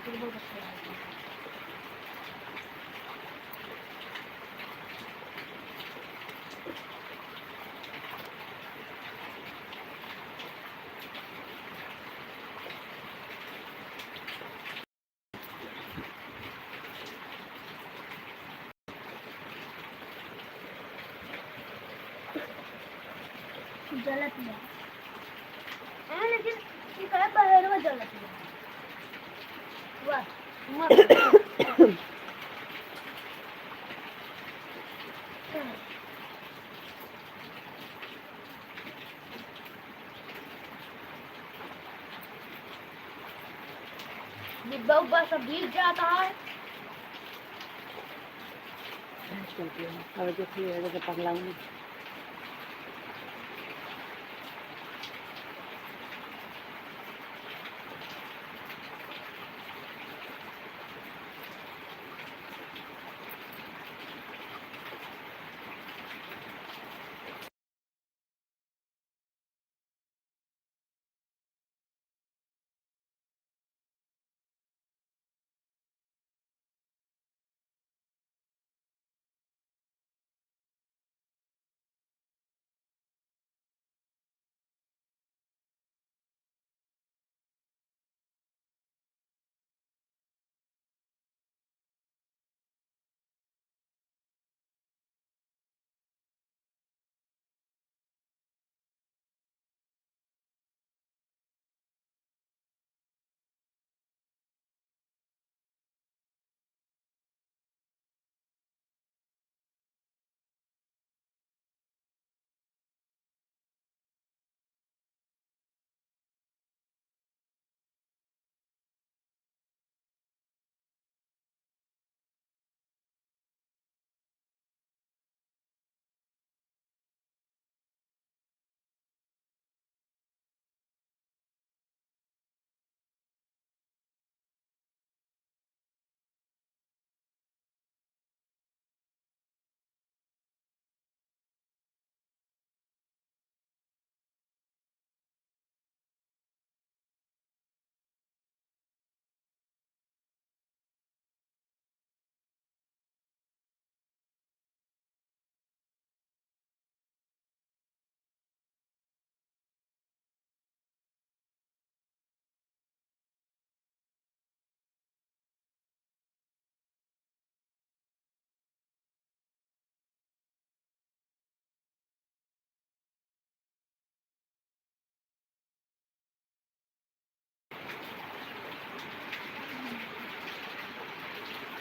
मुझे बहुत अच्छा लगा। जलत है लेकिन ये कहे बाहर में जलत है वाह मस्त डिब्बा उब्बा सब भीग जाता है। अब देखिए पगलाऊंगी।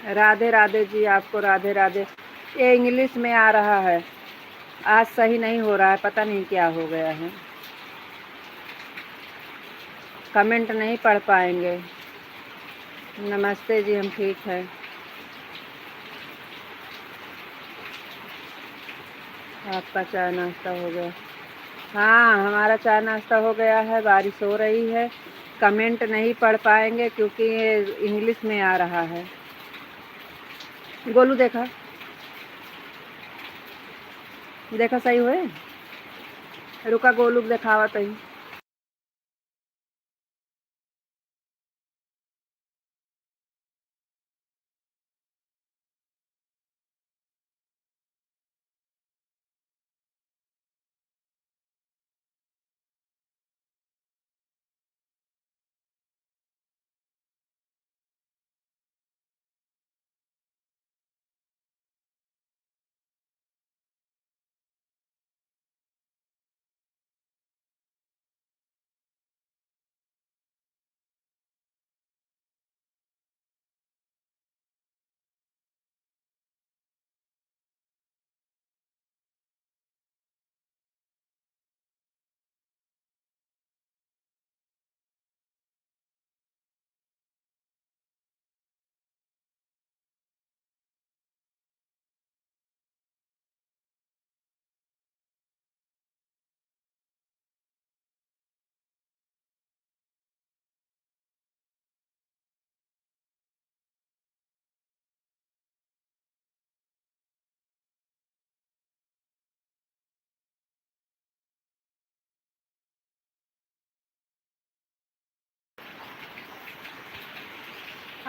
राधे राधे जी, आपको राधे राधे। ये इंग्लिश में आ रहा है, आज सही नहीं हो रहा है, पता नहीं क्या हो गया है। कमेंट नहीं पढ़ पाएंगे। नमस्ते जी, हम ठीक हैं। आपका चाय नाश्ता हो गया? हाँ, हमारा चाय नाश्ता हो गया है। बारिश हो रही है, कमेंट नहीं पढ़ पाएंगे क्योंकि ये इंग्लिश में आ रहा है। गोलू देखा देखा सही हुए? रुका गोलू दिखावा तही।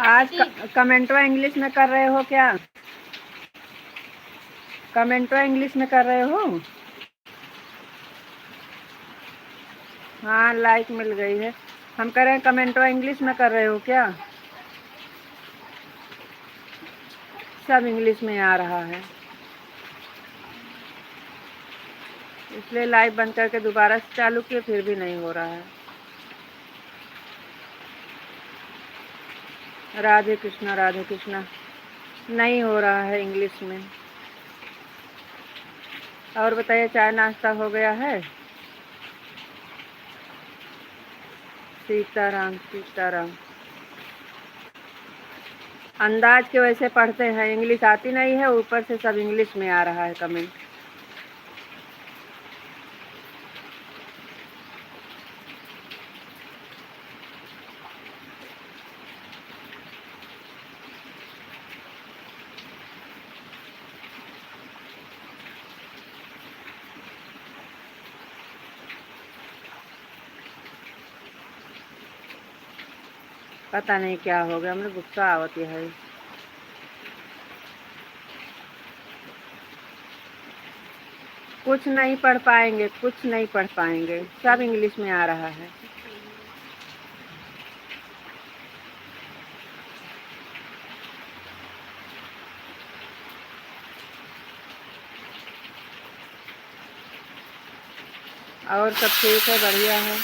आज कमेंटवा इंग्लिश में कर रहे हो क्या? कमेंटवा इंग्लिश में कर रहे हो? हाँ, लाइक मिल गई है। हम कह रहे हैं कमेंटवा इंग्लिश में कर रहे हो क्या? सब इंग्लिश में आ रहा है, इसलिए लाइव बंद करके दोबारा से चालू किए, फिर भी नहीं हो रहा है। राधे कृष्णा, राधे कृष्णा। नहीं हो रहा है इंग्लिश में। और बताइए, चाय नाश्ता हो गया है? सीताराम सीताराम। अंदाज के वैसे पढ़ते हैं, इंग्लिश आती नहीं है, ऊपर से सब इंग्लिश में आ रहा है कमेंट। पता नहीं क्या हो गया, हमने गुस्सा आवती है। कुछ नहीं पढ़ पाएंगे, कुछ नहीं पढ़ पाएंगे, सब इंग्लिश में आ रहा है। और सब ठीक है, बढ़िया है।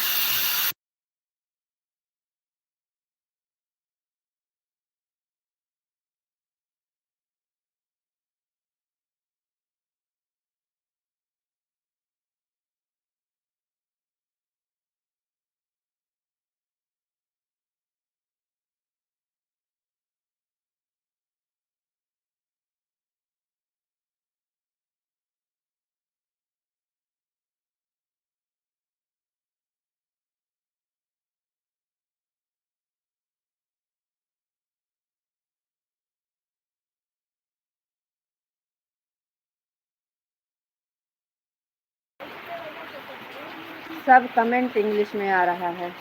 सब कमेंट इंग्लिश में आ रहा है।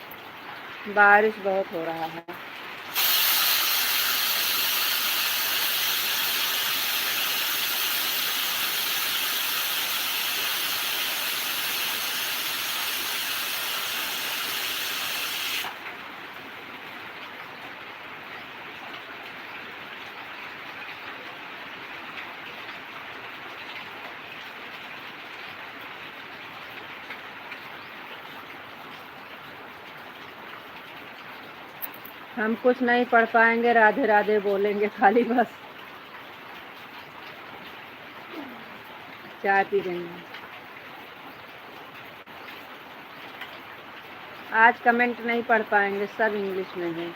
बारिश बहुत हो रहा है। हम कुछ नहीं पढ़ पाएंगे, राधे राधे बोलेंगे खाली बस। चाय पी रही हूँ। आज कमेंट नहीं पढ़ पाएंगे, सब इंग्लिश में है।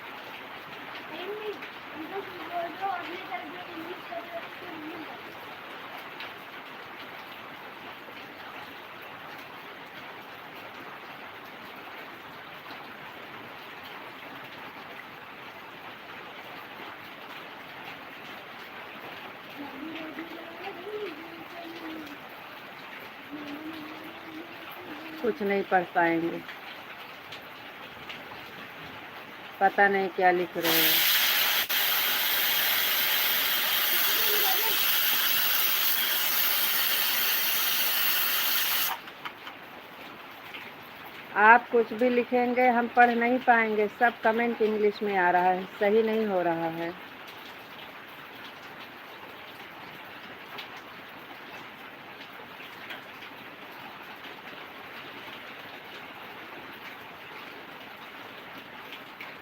कुछ नहीं पढ़ पाएंगे, पता नहीं क्या लिख रहे हैं। आप कुछ भी लिखेंगे हम पढ़ नहीं पाएंगे, सब कमेंट इंग्लिश में आ रहा है, सही नहीं हो रहा है।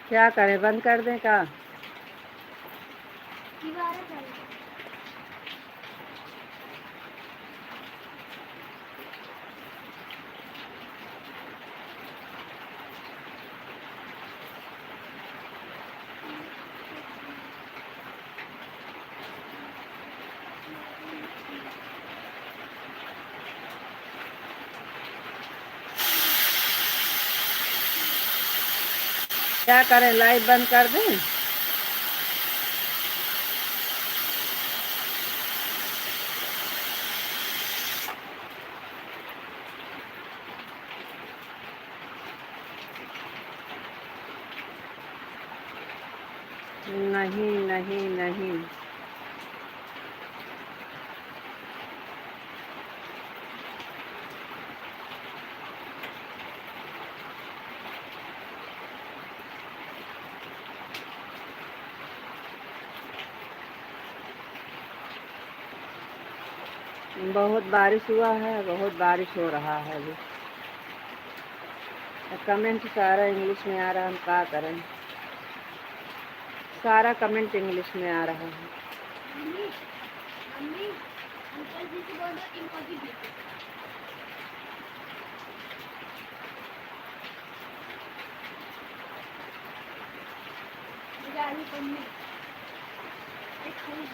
क्या करें, बंद कर दें क्या? क्या करें, लाइव बंद कर दें? नहीं। नहीं नहीं नहीं। बहुत बारिश हुआ है, बहुत बारिश हो रहा है अभी। कमेंट सारा इंग्लिश में आ रहा है, हम क्या करें। सारा कमेंट इंग्लिश में आ रहा है। मम्मी मम्मी अंकल जी से बोल दो इमोजी भेजो। गाली पन्नी एक खाली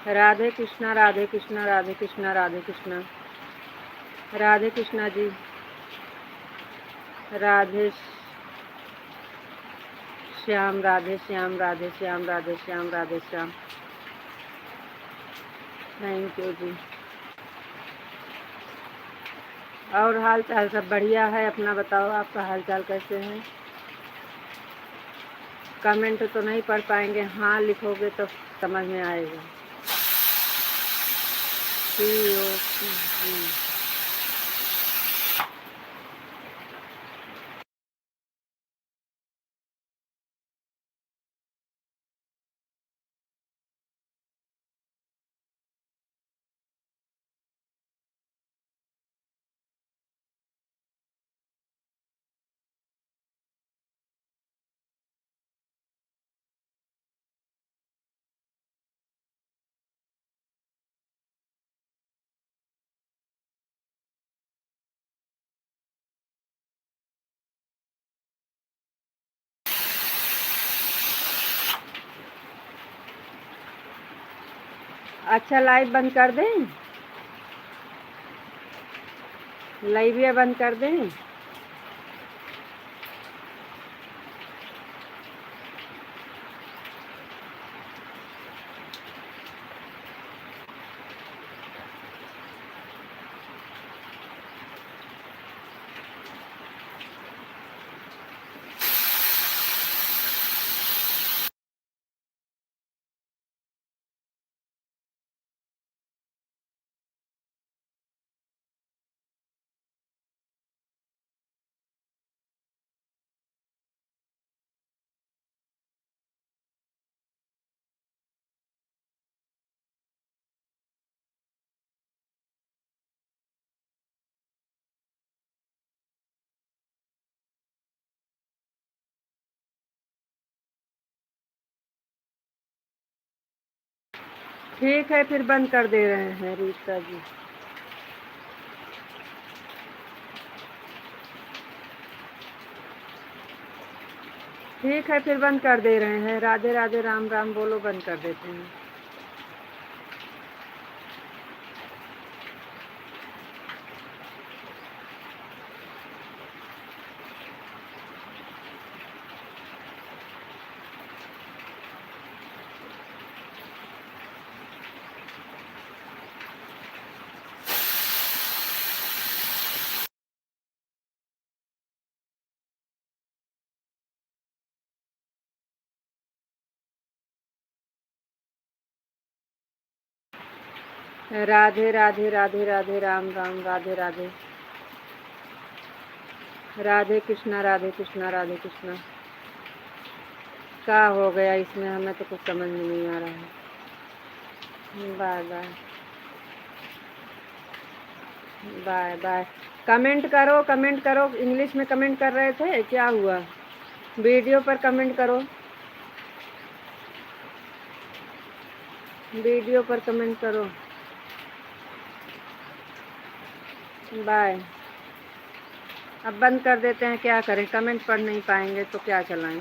राधे कृष्णा राधे कृष्णा राधे कृष्णा राधे कृष्णा राधे कृष्णा जी। राधे श्याम राधे श्याम राधे श्याम राधे श्याम राधे श्याम। थैंक यू जी। और हाल चाल सब बढ़िया है? अपना बताओ, आपका हाल चाल कैसे है? कमेंट तो नहीं पढ़ पाएंगे, हाँ लिखोगे तो समझ में आएगा। अच्छा लाइव बंद कर दें? लाइव बंद कर दें? ठीक है, फिर बंद कर दे रहे हैं रीता जी। ठीक है, फिर बंद कर दे रहे हैं। राधे राधे, राम राम बोलो, बंद कर देते हैं। राधे राधे, राधे राधे, राम राम, राधे राधे, राधे कृष्णा, राधे कृष्णा, राधे कृष्णा। क्या हो गया इसमें, हमें तो कुछ समझ में नहीं आ रहा है। Bye bye, bye bye. Comment करो, कमेंट करो। इंग्लिश में कमेंट कर रहे थे, क्या हुआ? वीडियो पर कमेंट करो, वीडियो पर कमेंट करो। बाय। अब बंद कर देते हैं, क्या करें, कमेंट पढ़ नहीं पाएंगे तो क्या चलाएं।